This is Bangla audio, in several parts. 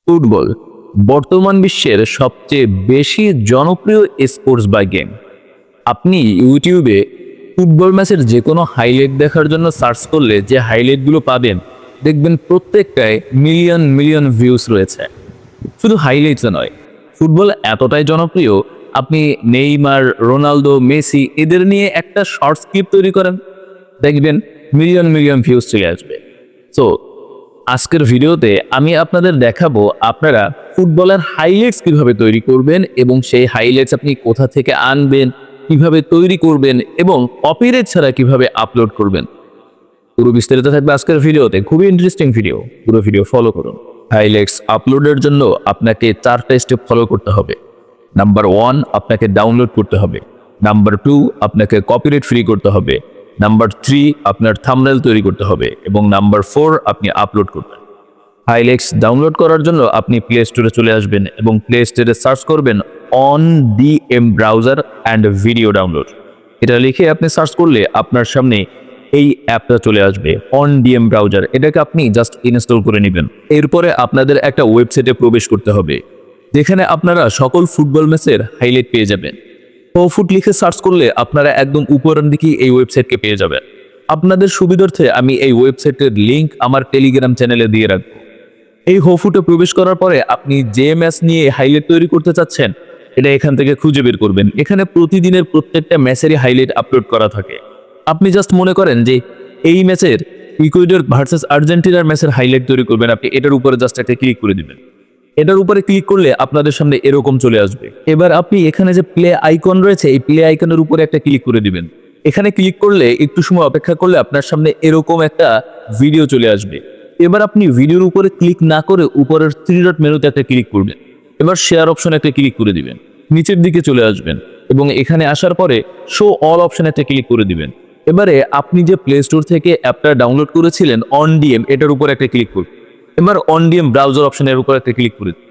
ফুটবল বর্তমান বিশ্বের সবচেয়ে বেশি জনপ্রিয় স্পোর্টস বা গেম। আপনি ইউটিউবে ফুটবল ম্যাচের যে কোনো হাইলাইট দেখার জন্য সার্চ করলে যে হাইলাইটগুলো পাবেন, দেখবেন প্রত্যেকটায় মিলিয়ন মিলিয়ন ভিউজ রয়েছে। শুধু হাইলাইটসে নয়, ফুটবল এতটাই জনপ্রিয়, আপনি নেইমার, রোনালদো, মেসি এদের নিয়ে একটা শর্টস ক্লিপ তৈরি করেন, দেখবেন মিলিয়ন মিলিয়ন ভিউজ চলে আসবে। সো আজকের ভিডিওতে আমি আপনাদের দেখাবো আপনারা ফুটবলের হাইলাইটস কিভাবে তৈরি করবেন এবং সেই হাইলাইটস আপনি কোথা থেকে আনবেন, কিভাবে তৈরি করবেন এবং কপিরাইট ছাড়া কিভাবে আপলোড করবেন। পুরো বিস্তারিত থাকবে আজকের ভিডিওতে, খুবই ইন্টারেস্টিং ভিডিও, পুরো ভিডিও ফলো করুন। হাইলাইটস আপলোডের জন্য আপনাকে 4টা স্টেপ ফলো করতে হবে। নাম্বার 1, আপনাকে ডাউনলোড করতে হবে। নাম্বার 2, আপনাকে কপিরাইট ফ্রি করতে হবে। নাম্বার 3, আপনার থাম্বনেল তৈরি করতে হবে এবং নাম্বার 4, আপনি আপলোড করবেন। হাইলাইটস ডাউনলোড করার জন্য আপনি প্লে স্টোরে চলে আসবেন এবং প্লে স্টোরে সার্চ করবেন OnDM browser and video download. এটা লিখে আপনি সার্চ করলে আপনার সামনে এই অ্যাপটা চলে আসবে, OnDM ব্রাউজার। এটাকে আপনি জাস্ট ইনস্টল করে নেবেন। এরপরে আপনাদের একটা ওয়েবসাইটে প্রবেশ করতে হবে, যেখানে আপনারা সকল ফুটবল ম্যাচের হাইলাইট পেয়ে যাবেন। ফুট লিখে সার্চ করলে আপনারা একদম উপরের দিকে এই ওয়েবসাইটকে পেয়ে যাবেন। আপনাদের সুবিধার্থে আমি এই ওয়েবসাইটের লিংক আমার টেলিগ্রাম চ্যানেলে দিয়ে রাখবো। এই ফুটে প্রবেশ করার পরে আপনি যে ম্যাচ নিয়ে হাইলাইট তৈরি করতে চাচ্ছেন, এটা এখান থেকে খুঁজে বের করবেন। এখানে প্রতিদিনের প্রত্যেকটা ম্যাচেরই হাইলাইট আপলোড করা থাকে। আপনি জাস্ট মনে করেন যে এই ম্যাচের ইকুয়েডর ভার্সেস আর্জেন্টিনার ম্যাচের হাইলাইট তৈরি করবেন, আপনি এটার উপরে জাস্ট একটা ক্লিক করে দিবেন। এটার উপরে ক্লিক করলে আপনাদের সামনে এরকম চলে আসবে। এবার আপনি এখানে যে প্লে আইকন রয়েছে, এই প্লে আইকনের উপরে একটা ক্লিক করে দিবেন। এখানে ক্লিক করলে একটু সময় অপেক্ষা করলে আপনার সামনে এরকম একটা ভিডিও চলে আসবে। এবার আপনি ভিডিওর উপরে ক্লিক না করে উপরের 3 ডট মেনুতে একটা ক্লিক করবেন। এবার শেয়ার অপশনে একটা ক্লিক করে দিবেন, নিচের দিকে চলে আসবেন এবং এখানে আসার পরে শো অল অপশনে একটা ক্লিক করে দিবেন। এবারে আপনি যে প্লে স্টোর থেকে অ্যাপটা ডাউনলোড করেছিলেন OnDM, এটার উপর একটা ক্লিক করুন। এবার OnDM ব্রাউজার অপশনের উপর একটা ক্লিক করে দিন।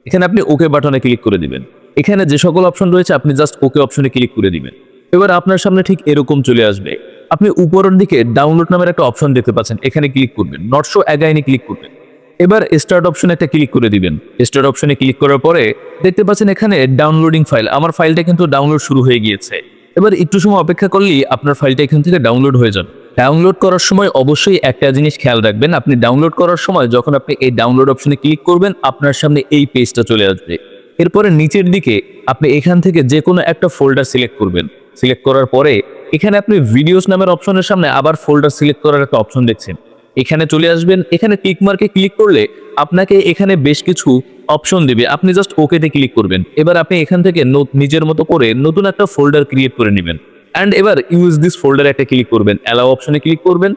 এখানে আপনি ওকে বাটনে ক্লিক করে দিবেন। এখানে যে সকল অপশন রয়েছে আপনি জাস্ট ওকে অপশনে ক্লিক করে দিবেন। এবার আপনার সামনে ঠিক এরকম চলে আসবে। আপনি উপরের দিকে ডাউনলোড নামের একটা অপশন দেখতে পাচ্ছেন, এখানে ক্লিক করবেন, নট শো অ্যাগাইনে ক্লিক করবেন। এবার স্টার্ট অপশনে একটা ক্লিক করে দিবেন। স্টার্ট অপশনে ক্লিক করার পরে দেখতে পাচ্ছেন এখানে ডাউনলোডিং ফাইল। আমার ফাইলটা কিন্তু ডাউনলোড শুরু হয়ে গিয়েছে। এবার একটু সময় অপেক্ষা করলেই আপনার ফাইলটা এখান থেকে ডাউনলোড হয়ে যাবে। ডাউনলোড করার সময় অবশ্যই একটা জিনিস খেয়াল রাখবেন, আপনি ডাউনলোড করার সময় যখন আপনি এই ডাউনলোড অপশনে ক্লিক করবেন, আপনার সামনে এই পেজটা চলে আসবে। এরপরে নিচের দিকে আপনি এখান থেকে যে কোনো একটা ফোল্ডার সিলেক্ট করবেন। সিলেক্ট করার পরে এখানে আপনি ভিডিওস নামের অপশনের সামনে আবার ফোল্ডার সিলেক্ট করার একটা অপশন দেখছেন, এখানে চলে আসবেন। এখানে টিক মার্কে ক্লিক করলে আপনাকে এখানে বেশ কিছু অপশন দেবে, আপনি জাস্ট ওকেতে ক্লিক করবেন। এবার আপনি এখান থেকে নিজের মতো করে নতুন একটা ফোল্ডার ক্রিয়েট করে নেবেন অ্যান্ড এবার ইউজ দিস ফোল্ডারে একটা ক্লিক করবেন, অ্যালাউ অপশনে ক্লিক করবেন।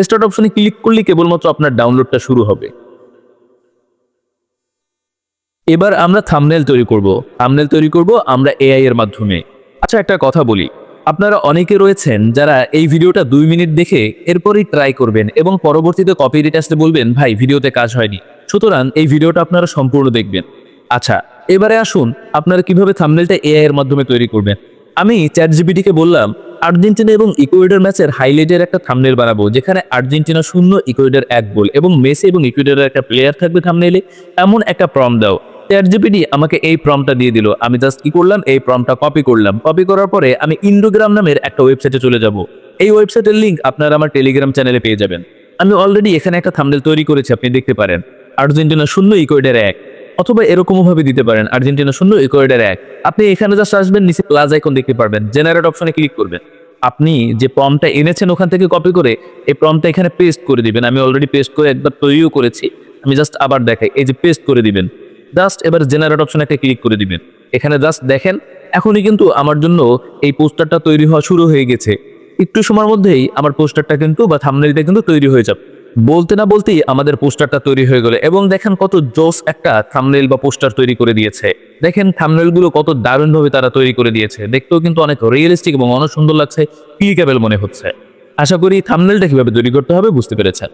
স্টার্ট অপশনে ক্লিক করলে কেবলমাত্র আপনার ডাউনলোডটা শুরু হবে। এবার আমরা থাম্বনেল তৈরি করব। থাম্বনেল তৈরি করব আমরা এআই এর মাধ্যমে। আচ্ছা, একটা কথা বলি, আপনারা অনেকে রয়েছেন যারা এই ভিডিওটা 2 মিনিট দেখে এরপরই ট্রাই করবেন এবং পরবর্তীতে কপিরাইট আসলে বলবেন ভাই ভিডিওতে কাজ হয়নি। সুতরাং এই ভিডিওটা আপনারা সম্পূর্ণ দেখবেন। আচ্ছা, এবারে আসুন আপনারা কিভাবে থাম্বনেলটা এআই এর মাধ্যমে তৈরি করবেন। আমি চ্যাটজিপিটিকে বললাম আর্জেন্টিনা এবং ইকুয়েডর ম্যাচের হাইলাইটের একটা থাম্বনেল বানাবো, যেখানে আর্জেন্টিনা 0 ইকুয়েডর 1 গোল এবং মেসি এবং ইকুয়েডরের একটা প্লেয়ার থাকবে থাম্বনেলে, এমন একটা প্রম্পট দাও। চ্যাটজিপিটি আমাকে এই প্রম্পটটা দিয়ে দিল। আমি জাস্ট কি করলাম, এই প্রম্পটটা কপি করলাম। কপি করার পরে আমি ইন্ডোগ্রাম নামের একটা ওয়েবসাইটে চলে যাব। এই ওয়েবসাইটের লিংক আপনারা আমার টেলিগ্রাম চ্যানেলে পেয়ে যাবেন। আমি অলরেডি এখানে একটা থাম্বনেল তৈরি করেছি, আপনি দেখতে পারেন আর্জেন্টিনা 0 ইকুয়েডর 1, অথবা এরকমও ভাবে দিতে পারেন আর্জেন্টিনা 0 ইকুয়েডর 1। আপনি এখানে জাস্ট আসবেন, নিচে প্লাস আইকন দেখতে পারবেন, জেনারেট অপশনে ক্লিক করবেন। আপনি যে প্রম্পটটা এনেছেন ওখান থেকে কপি করে এই প্রম্পটটা এখানে পেস্ট করে দিবেন। আমি অলরেডি পেস্ট করে একবার তৈরিও করেছি, আমি জাস্ট আবার দেখাই, এই যে পেস্ট করে দিবেন। জাস্ট এবার জেনারেট অপশনে একটা ক্লিক করে দিবেন। এখানে জাস্ট দেখেন এখনই কিন্তু আমার জন্য এই পোস্টারটা তৈরি হওয়া শুরু হয়ে গেছে। একটু সময়ের মধ্যেই আমার পোস্টারটা কিন্তু বা থাম্বনেলটা কিন্তু তৈরি হয়ে যাবে। বলতে না বলতেই আমাদের পোস্টারটা তৈরি হয়ে গেল এবং দেখেন কত জোস একটা থাম্বনেল বা পোস্টার তৈরি করে দিয়েছে। দেখেন থাম্বনেলগুলো কত দারুণভাবে তারা তৈরি করে দিয়েছে, দেখতেও কিন্তু অনেক রিয়েলিস্টিক এবং অনেক সুন্দর লাগছে, ক্লিকেবল মনে হচ্ছে। আশা করি থাম্বনেলটা কিভাবে তৈরি করতে হবে বুঝতে পেরেছেন।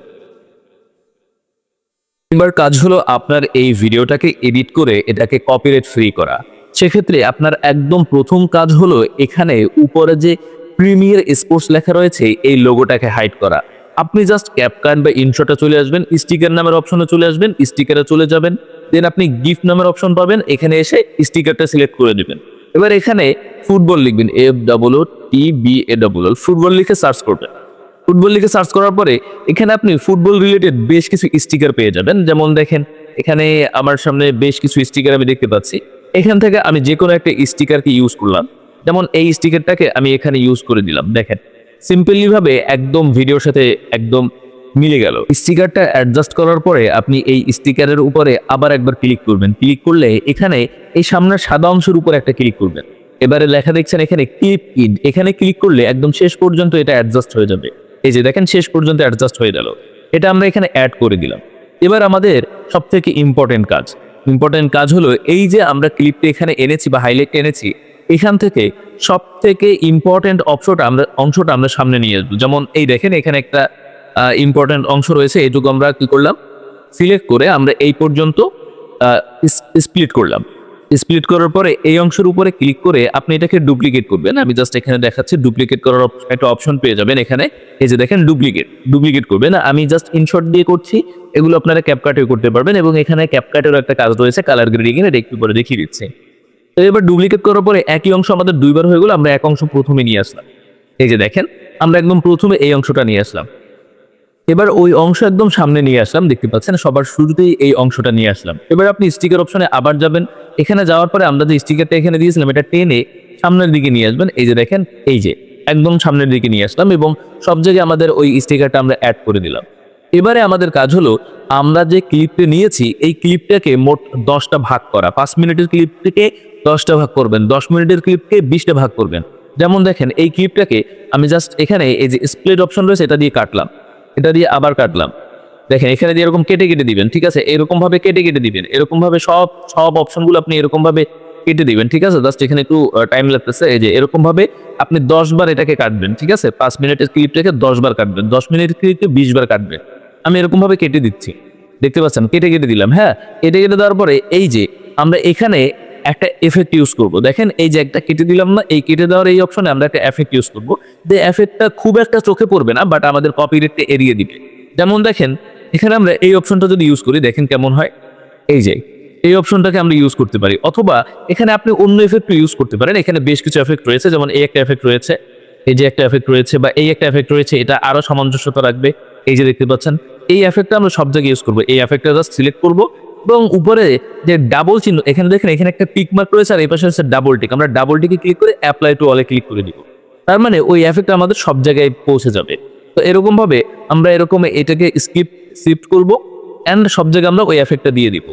এবার কাজ হলো আপনার এই ভিডিওটাকে এডিট করে এটাকে কপিরাইট ফ্রি করা। সেক্ষেত্রে আপনার একদম প্রথম কাজ হলো এখানে উপরে যে প্রিমিয়ার স্পোর্টস লেখা রয়েছে এই লোগোটাকে হাইড করা। আপনি জাস্ট ক্যাপকাট বা ইনশটে চলে আসবেন, স্টিকার নামের অপশনে চলে আসবেন, স্টিকারে চলে যাবেন। দেন আপনি গিফট নামের অপশন পাবেন, এখানে এসে স্টিকারটা সিলেক্ট করে দিবেন। এবার এখানে ফুটবল লিখবেন, FTBALL, ফুটবল লিখে সার্চ করবেন। ফুটবল লিখে সার্চ করার পরে এখানে আপনি ফুটবল রিলেটেড বেশ কিছু স্টিকার পেয়ে যাবেন। যেমন দেখেন এখানে আমার সামনে বেশ কিছু স্টিকার আমি দেখতে পাচ্ছি। এখান থেকে আমি যে কোনো একটা স্টিকারকে ইউজ করলাম। যেমন এই স্টিকারটাকে আমি এখানে ইউজ করে দিলাম। দেখেন সিম্পলি ভাবে একদম ভিডিওর সাথে একদম মিলে গেল। স্টিকারটা অ্যাডজাস্ট করার পরে আপনি এই স্টিকারের উপরে আবার একবার ক্লিক করবেন। ক্লিক করলে এখানে এই সামনের সাদা অংশের উপরে একটা ক্লিক করবেন। এবারে লেখা দেখছেন এখানে ক্লিপ ইন, এখানে ক্লিক করলে একদম শেষ পর্যন্ত এটা অ্যাডজাস্ট হয়ে যাবে। এই যে দেখেন শেষ পর্যন্ত অ্যাডজাস্ট হয়ে গেল। এটা আমরা এখানে অ্যাড করে দিলাম। এবার আমাদের সবথেকে ইম্পর্টেন্ট কাজ হলো এই যে আমরা ক্লিপটা এখানে এনেছি বা হাইলাইট এনেছি, এখান থেকে সবথেকে ইম্পর্টেন্ট অংশটা আমরা সামনে নিয়ে আসবো। যেমন এই দেখেন এখানে একটা ইম্পর্টেন্ট অংশ রয়েছে, এইটুকু আমরা কি করলাম, সিলেক্ট করে আমরা এই পর্যন্ত স্প্লিট করলাম। স্প্লিট করার পরে এই অংশের উপরে ক্লিক করে আপনি এটাকে ডুপ্লিকেট করবেন। আমি জাস্ট এখানে দেখাচ্ছি, ডুপ্লিকেট করার একটা অপশন পেয়ে যাবেন এখানে। এই যে দেখেন ডুপ্লিকেট করবেন, আমি জাস্ট ইনশর্ট দিয়ে করছি। এগুলো আপনারা ক্যাপকাটেও করতে পারবেন এবং এখানে ক্যাপকাটের একটা কাজ রয়েছে কালার গ্রেডিং এর, এটা একটু পরে দেখিয়ে দিচ্ছি। তো এবার ডুপ্লিকেট করার পরে একই অংশ আমাদের দুইবার হয়ে গেল, আমরা এক অংশ প্রথমে নিয়ে আসলাম। এই যে দেখেন আমরা একদম প্রথমে এই অংশটা নিয়ে আসলাম। এবার ওই অংশ একদম সামনে নিয়ে আসলাম, দেখতে পাচ্ছেন সবার শুরুতেই এই অংশটা নিয়ে আসলাম। এবার আপনি স্টিকার অপশনে আবার যাবেন। এখানে যাওয়ার পরে আমরা যে স্টিকারটা এখানে দিয়েছিলাম এটা টেনে সামনের দিকে নিয়ে আসবেন। এই যে দেখেন এই যে একদম সামনের দিকে নিয়ে আসলাম এবং সব জায়গায় আমাদের ওই স্টিকারটা আমরা অ্যাড করে দিলাম। এবারে আমাদের কাজ হলো আমরা যে ক্লিপটা নিয়েছি এই ক্লিপটাকে মোট 10টা ভাগ করা। 5 মিনিটের ক্লিপ থেকে 10টা ভাগ করবেন, 10 মিনিটের ক্লিপকে 20টা ভাগ করবেন। যেমন দেখেন এই ক্লিপটাকে আমি জাস্ট এখানে এই যে স্প্লিট অপশন রয়েছে এটা দিয়ে কাটলাম, এটা দিয়ে আবার কাটলাম। দেখেন এখানে দিয়ে এরকম কেটে দিবেন, ঠিক আছে, এরকম ভাবে কেটে দিবেন। এরকম ভাবে সব অপশনগুলো আপনি এরকম ভাবে কেটে দিবেন, ঠিক আছে। জাস্ট এখানে একটু টাইম লাগতেছে। এই যে এরকম ভাবে আপনি 10 বার এটাকে কাটবেন, ঠিক আছে। 5 মিনিটের ক্লিপটাকে 10 বার কাটবেন, 10 মিনিটের ক্লিপকে 20 বার কাটবেন। আমি এরকম ভাবে কেটে দিচ্ছি, দেখতে পাচ্ছেন কেটে দিলাম। হ্যাঁ, কেটে দেওয়ার পরে এই যে আমরা এখানে একটা এফেক্ট ইউজ করব। দেখেন এই যে একটা কেটে দিলাম না, এই কেটে দেওয়ার এই অপশনে আমরা একটা এফেক্ট ইউজ করব। যে এফেক্টটা খুব একটা চোখে পড়বে না, বাট আমাদের কপিরাইটকে এড়িয়ে দিবে। যেমন দেখেন এখানে আমরা এই অপশনটা যদি ইউজ করি দেখেন কেমন হয়। এই যে এই অপশনটাকে আমরা ইউজ করতে পারি, অথবা এখানে আপনি অন্য এফেক্ট ইউজ করতে পারেন। এখানে বেশ কিছু এফেক্ট রয়েছে, যেমন এই একটা এফেক্ট রয়েছে, এই যে একটা এফেক্ট রয়েছে, বা এই একটা এফেক্ট রয়েছে, এটা আরো সামঞ্জস্যতা রাখবে। এই যে দেখতে পাচ্ছেন এই এফেক্টটা আমরা সব জায়গায় ইউজ করবো। এই এফেক্টটা জাস্ট সিলেক্ট করবো এবং উপরে যে ডাবল চিহ্ন এখানে দেখেন, এখানে একটা টিক মার্ক রয়েছে আর এই পাশে আছে ডাবল টিক। আমরা ডাবল টিকে ক্লিক করে অ্যাপ্লাই টু অলে ক্লিক করে দিব। তার মানে ওই এফেক্ট আমাদের সব জায়গায় পৌঁছে যাবে। তো এরকম ভাবে আমরা এরকম এটাকে শিফট করব এন্ড সব জায়গায় আমরা ওই এফেক্টটা দিয়ে দিব।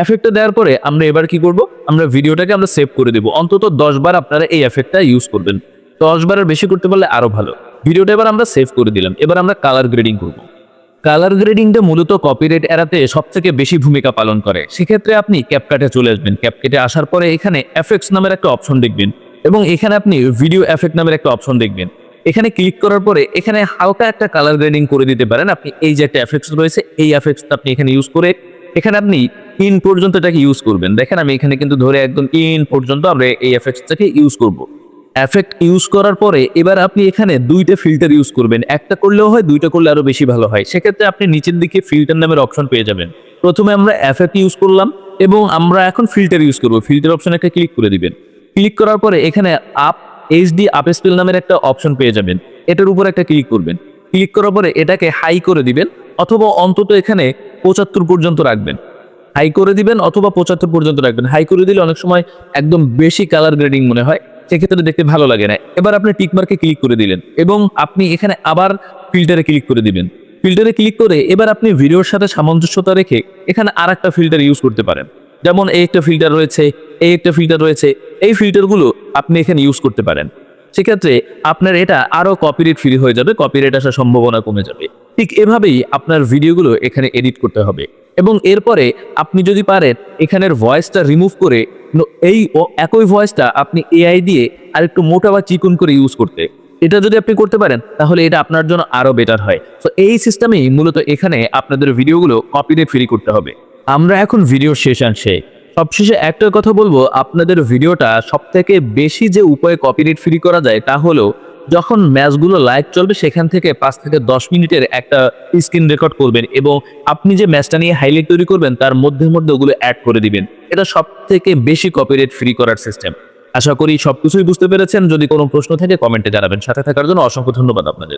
এফেক্টটা দেওয়ার পরে আমরা এবার কি করব, আমরা ভিডিওটাকে আমরা সেভ করে দেব। অন্তত 10 বার আপনারা এই এফেক্টটা ইউজ করবেন, 10 বারের বেশি করতে পারলে আরো ভালো। ভিডিওটা এবার আমরা সেভ করে দিলাম। এবার আমরা কালার গ্রেডিং করব। কালার গ্রেডিংটা মূলত কপিরাইট এড়াতে সবথেকে বেশি ভূমিকা পালন করে। সেক্ষেত্রে আপনি ক্যাপকাটে চলে আসবেন। ক্যাপকাটে আসার পরে এখানে এফেক্টস নামের একটা অপশন দেখবেন এবং এখানে আপনি ভিডিও এফেক্ট নামের একটা অপশন দেখবেন। এখানে ক্লিক করার পরে এখানে হালকা একটা কালার গ্রেডিং করে দিতে পারেন আপনি। এই যে একটা এফেক্টস রয়েছে এই এফেক্টসটা আপনি এখানে ইউজ করে এখানে আপনি ইন পর্যন্ত এটাকে ইউজ করবেন। দেখেন আমি এখানে কিন্তু ধরে একদম ইন পর্যন্ত আমরা এই এফেক্টসটাকে ইউজ করব। এফেক্ট ইউজ করার পরে এবার আপনি এখানে 2টা ফিল্টার ইউজ করবেন। একটা করলেও হয়, 2টা করলে আরো বেশি ভালো হয়। সেক্ষেত্রে আপনি নিচের দিকে ফিল্টার নামের অপশন পেয়ে যাবেন। প্রথমে আমরা এফেক্ট ইউজ করলাম এবং আমরা এখন ফিল্টার ইউজ করব। ফিল্টার অপশনে একটা ক্লিক করে দিবেন। ক্লিক করার পরে এখানে এইচডি আপ স্কেল নামের একটা অপশন পেয়ে যাবেন। এটার উপর একটা ক্লিক করবেন। ক্লিক করার পরে এটাকে হাই করে দিবেন, অথবা অন্তত এখানে 75 পর্যন্ত রাখবেন। হাই করে দিবেন অথবা 75 পর্যন্ত রাখবেন। হাই করে দিলে অনেক সময় একদম বেশি কালার গ্রেডিং মনে হয়, সেক্ষেত্রে দেখতে ভালো লাগে না। এবার আপনি টিক মার্কে ক্লিক করে দিলেন এবং আপনি এখানে আবার ফিল্টারে ক্লিক করে দিবেন। ফিল্টারে ক্লিক করে এবার আপনি ভিডিওর সাথে সামঞ্জস্যতা রেখে এখানে আরেকটা ফিল্টার ইউজ করতে পারেন। যেমন এই একটা ফিল্টার রয়েছে, এই একটা ফিল্টার রয়েছে, এই ফিল্টারগুলো আপনি এখানে ইউজ করতে পারেন। সেক্ষেত্রে আপনার এটা আরো কপিরাইট ফ্রি হয়ে যাবে, কপিরাইট আসার সম্ভাবনা কমে যাবে। ঠিক এভাবেই আপনার ভিডিওগুলো এখানে এডিট করতে হবে এবং এরপরে আপনি যদি পারেন এখানের ভয়েসটা রিমুভ করে এই একই ভয়েসটা আপনি এআই দিয়ে আরেকটু মোটা বা চিকন করে ইউজ করতে, এটা যদি আপনি করতে পারেন তাহলে এটা আপনার জন্য আরো বেটার হয়। তো এই সিস্টেমেই মূলত এখানে আপনাদের ভিডিওগুলো কপিরাইট ফ্রি করতে হবে। আমরা এখন ভিডিও শেষে সবশেষে একটা কথা বলবো, আপনাদের ভিডিওটা সবথেকে বেশি যে উপায়ে কপিরাইট ফ্রি করা যায় তা হলো যখন ম্যাচগুলো লাইভ চলবে সেখান থেকে 5 থেকে 10 মিনিটের একটা স্ক্রিন রেকর্ড করবেন এবং আপনি যে ম্যাচটা নিয়ে হাইলাইট তৈরি করবেন তার মধ্যে মধ্যে ওগুলো অ্যাড করে দিবেন। এটা সব থেকে বেশি কপিরাইট ফ্রি করার সিস্টেম। আশা করি সবকিছুই বুঝতে পেরেছেন। যদি কোনো প্রশ্ন থাকে কমেন্টে জানাবেন। সাথে থাকার জন্য অসংখ্য ধন্যবাদ আপনাদের।